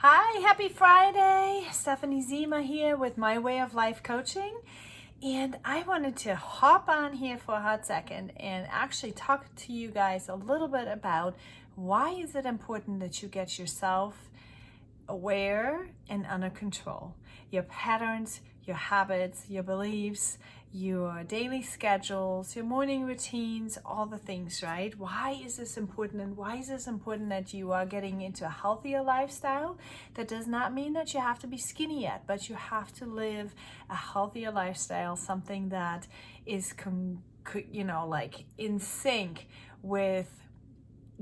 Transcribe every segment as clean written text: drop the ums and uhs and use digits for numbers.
Hi, happy Friday. Stephanie Zima here with My Way of Life Coaching. And I wanted to hop on here for a hot second and actually talk to you guys a little bit about why is it important that you get yourself aware and under control. Your patterns, your habits, your beliefs, your daily schedules, your morning routines, all the things, right? Why is this important? And why is this important that you are getting into a healthier lifestyle? That does not mean that you have to be skinny yet, but you have to live a healthier lifestyle, something that is, like in sync with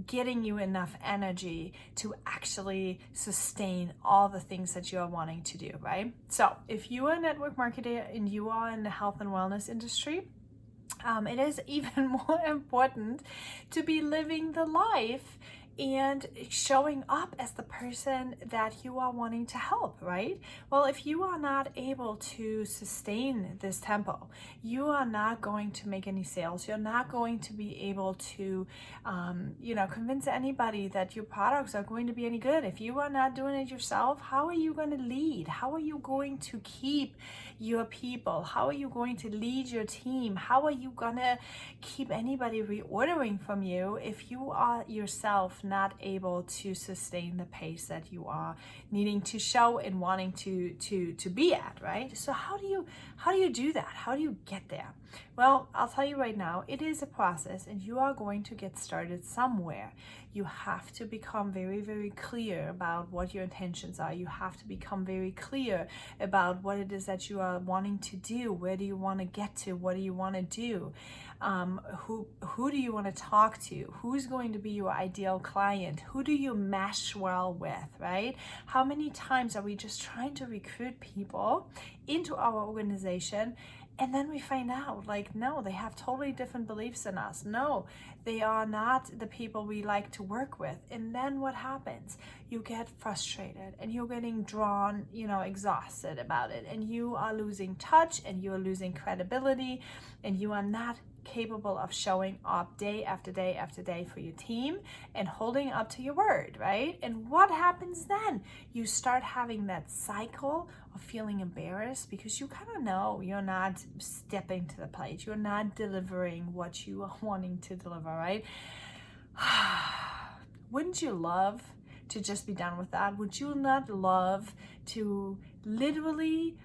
getting you enough energy to actually sustain all the things that you're wanting to do, right? So if you are a network marketer and you are in the health and wellness industry, it is even more important to be living the life and showing up as the person that you are wanting to help, right? Well, if you are not able to sustain this tempo, you are not going to make any sales. You're not going to be able to, convince anybody that your products are going to be any good. If you are not doing it yourself, how are you going to lead? How are you going to keep your people? How are you going to lead your team? How are you going to keep anybody reordering from you if you are yourself not able to sustain the pace that you are needing to show and wanting to be at, right? So how do you do that? How do you get there? Well, I'll tell you right now, it is a process and you are going to get started somewhere. You have to become very, very clear about what your intentions are. You have to become very clear about what it is that you are wanting to do. Where do you want to get to? What do you want to do? Who do you want to talk to? Who's going to be your ideal client? Who do you mesh well with, right? How many times are we just trying to recruit people into our organization and then we find out, no, they have totally different beliefs than us. No, they are not the people we like to work with. And then what happens? You get frustrated and you're getting drawn, exhausted about it. And you are losing touch and you are losing credibility and you are not capable of showing up day after day after day for your team and holding up to your word, right? And what happens then? You start having that cycle of feeling embarrassed because you kind of know you're not stepping to the plate. You're not delivering what you are wanting to deliver, right? Wouldn't you love to just be done with that? Would you not love to literally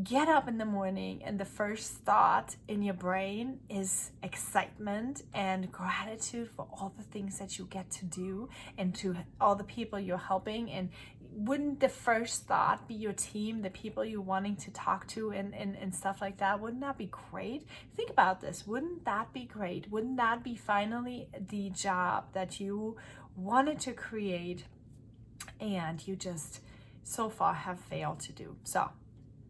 get up in the morning and the first thought in your brain is excitement and gratitude for all the things that you get to do and to all the people you're helping? And wouldn't the first thought be your team, the people you're wanting to talk to and stuff like that? Wouldn't that be great? Think about this. Wouldn't that be great? Wouldn't that be finally the job that you wanted to create and you just so far have failed to do? So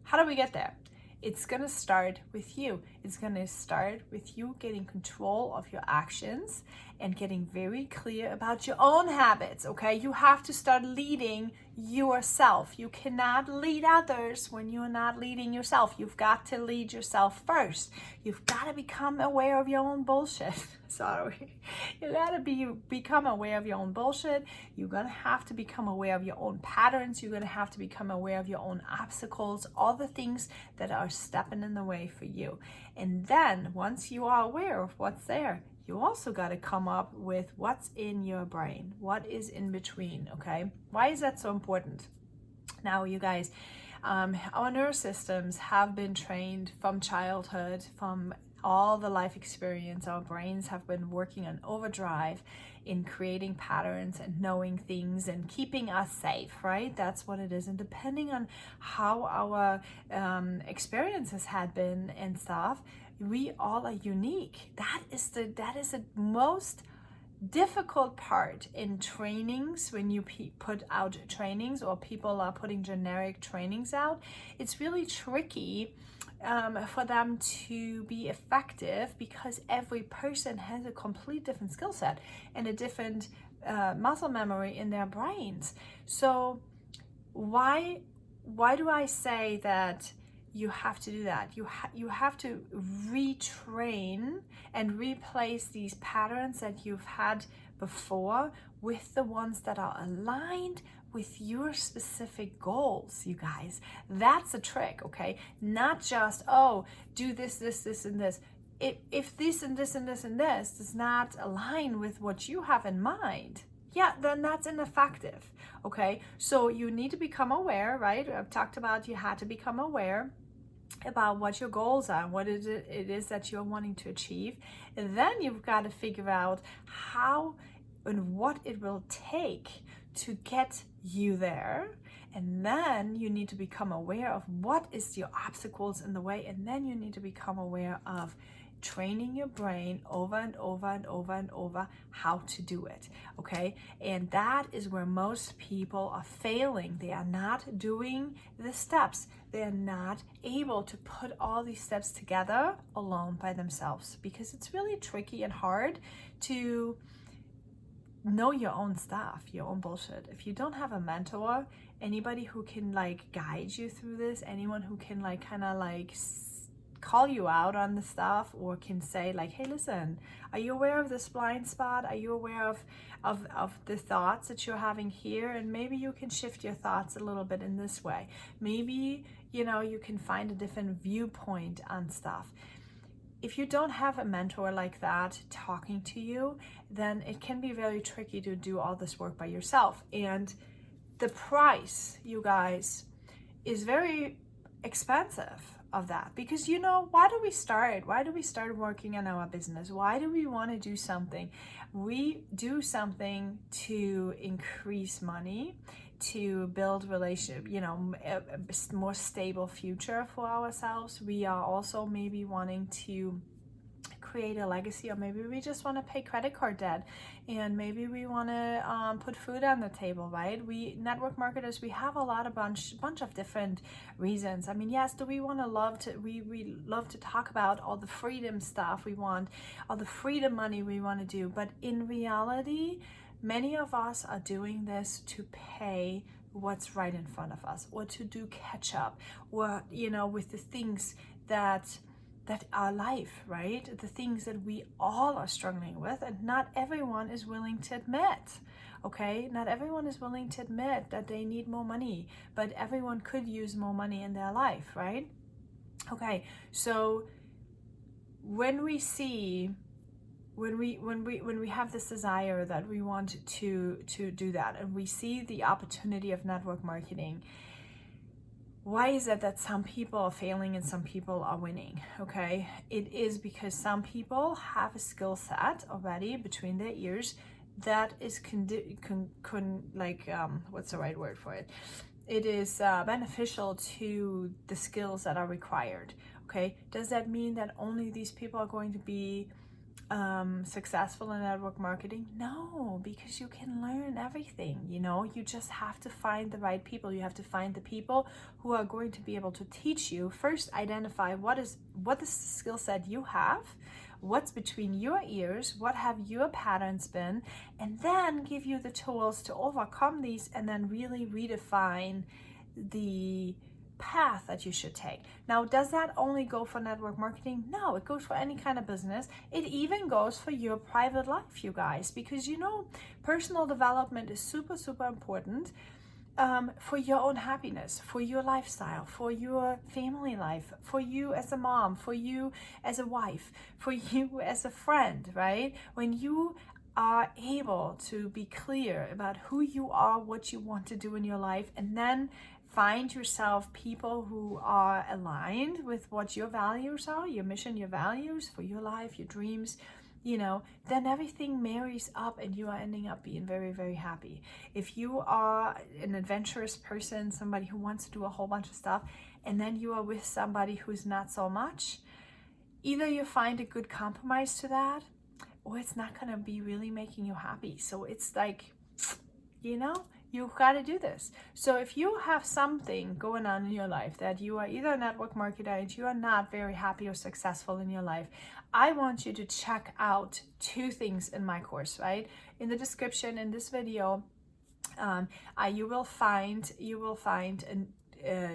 how do we get there? It's going to start with you. It's going to start with you getting control of your actions and getting very clear about your own habits, okay? You have to start leading yourself. You cannot lead others when you're not leading yourself. You've got to lead yourself first. You've got to become aware of your own bullshit. Sorry. You got to become aware of your own bullshit. You're going to have to become aware of your own patterns. You're going to have to become aware of your own obstacles, all the things that are stepping in the way for you. And then once you are aware of what's there, you also got to come up with what's in your brain, what is in between, okay? Why is that so important? Now, you guys, our nervous systems have been trained from childhood, from all the life experience. Our brains have been working on overdrive in creating patterns and knowing things and keeping us safe, right? That's what it is. And depending on how our experiences had been and stuff, we all are unique. That is the most difficult part in trainings. When you put out trainings or people are putting generic trainings out, it's really tricky for them to be effective because every person has a complete different skill set and a different muscle memory in their brains. So why do I say that you have to do that? You have to retrain and replace these patterns that you've had before with the ones that are aligned with your specific goals, you guys. That's a trick, okay? Not just, oh, do this, this, and this. If this and this and this and this does not align with what you have in mind, yeah, then that's ineffective, okay? So you need to become aware, right? I've talked about you had to become aware about what your goals are, what it is that you're wanting to achieve. And then you've got to figure out how and what it will take to get you there. And then you need to become aware of what is your obstacles in the way. And then you need to become aware of training your brain over and over and over and over how to do it, okay? And that is where most people are failing. They are not doing the steps. They are not able to put all these steps together alone by themselves, because it's really tricky and hard to know your own stuff, your own bullshit. If you don't have a mentor, anybody who can like guide you through this, anyone who can like kind of like call you out on the stuff, or can say like, hey, listen, are you aware of this blind spot? Are you aware of the thoughts that you're having here? And maybe you can shift your thoughts a little bit in this way. Maybe, you know, you can find a different viewpoint on stuff. If you don't have a mentor like that talking to you, then it can be very tricky to do all this work by yourself. And the price, you guys, is very expensive of that, because you know, why do we start working on our business? Why do we want to do something? We do something to increase money, to build relationship, you know, a more stable future for ourselves. We are also maybe wanting to create a legacy, or maybe we just want to pay credit card debt, and maybe we want to put food on the table, right? We network marketers, we have a bunch of different reasons. I mean, yes, do we want to we love to talk about all the freedom stuff we want, all the freedom money we want to do, but in reality, many of us are doing this to pay what's right in front of us, or to do catch up, or, you know, with the things that are life, right? The things that we all are struggling with, and not everyone is willing to admit, okay? Not everyone is willing to admit that they need more money, but everyone could use more money in their life, right? Okay, so when we have this desire that we want to do that, and we see the opportunity of network marketing, why is it that some people are failing and some people are winning? Okay, it is because some people have a skill set already between their ears that is what's the right word for it? It is beneficial to the skills that are required. Okay, does that mean that only these people are going to be successful in network marketing? No, because you can learn everything. You know, you just have to find the right people. You have to find the people who are going to be able to teach you. First, identify what is the skill set you have, what's between your ears, what have your patterns been, and then give you the tools to overcome these, and then really redefine the path that you should take. Now, does that only go for network marketing? No, it goes for any kind of business. It even goes for your private life, you guys, because you know, personal development is super, super important for your own happiness, for your lifestyle, for your family life, for you as a mom, for you as a wife, for you as a friend, right? When you are able to be clear about who you are, what you want to do in your life, and then find yourself people who are aligned with what your values are, your mission, your values for your life, your dreams, you know, then everything marries up and you are ending up being very, very happy. If you are an adventurous person, somebody who wants to do a whole bunch of stuff, and then you are with somebody who's not so much, either you find a good compromise to that, or it's not going to be really making you happy. So it's like, you know, you've got to do this. So if you have something going on in your life that you are either a network marketer and you are not very happy or successful in your life, I want you to check out 2 things in my course, right? In the description in this video, you will find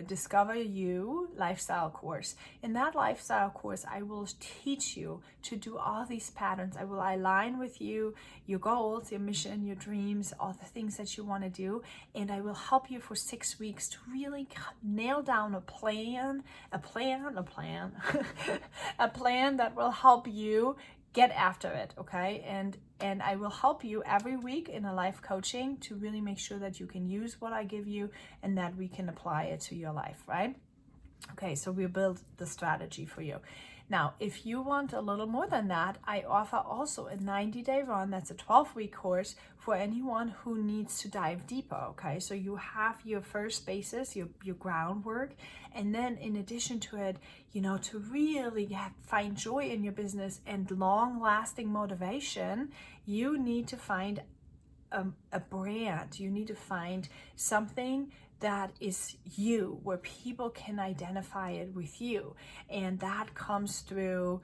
Discover You lifestyle course. In that lifestyle course, I will teach you to do all these patterns. I will align with you your goals, your mission, your dreams, all the things that you want to do, and I will help you for 6 weeks to really nail down a plan a plan that will help you get after it, okay? And I will help you every week in a life coaching to really make sure that you can use what I give you and that we can apply it to your life, right? Okay, so we build the strategy for you. Now, if you want a little more than that, I offer also a 90-day run. That's a 12-week course for anyone who needs to dive deeper, okay? So you have your first basis, your groundwork, and then in addition to it, you know, to really find joy in your business and long-lasting motivation, you need to find a brand. You need to find something that is you, where people can identify it with you, and that comes through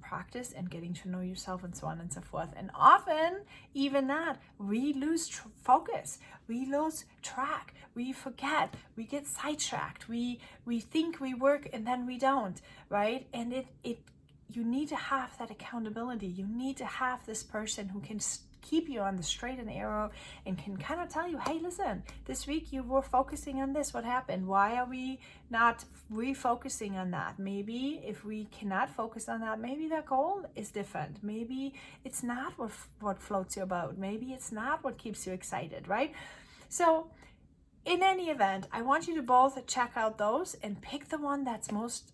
practice and getting to know yourself and so on and so forth. And often even that, we lose focus, we lose track, we forget, we get sidetracked, we think we work and then we don't, right? And you need to have that accountability. You need to have this person who can keep you on the straight and narrow and can kind of tell you, hey, listen, this week you were focusing on this. What happened? Why are we not refocusing on that? Maybe if we cannot focus on that, maybe that goal is different. Maybe it's not what floats your boat. Maybe it's not what keeps you excited, right? So in any event, I want you to both check out those and pick the one that's most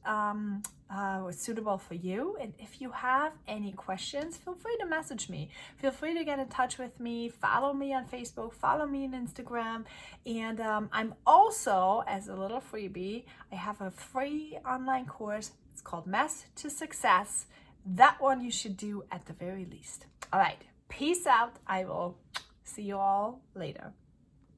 suitable for you. And if you have any questions, feel free to message me. Feel free to get in touch with me. Follow me on Facebook. Follow me on Instagram. And I'm also, as a little freebie, I have a free online course. It's called Mess to Success. That one you should do at the very least. All right. Peace out. I will see you all later.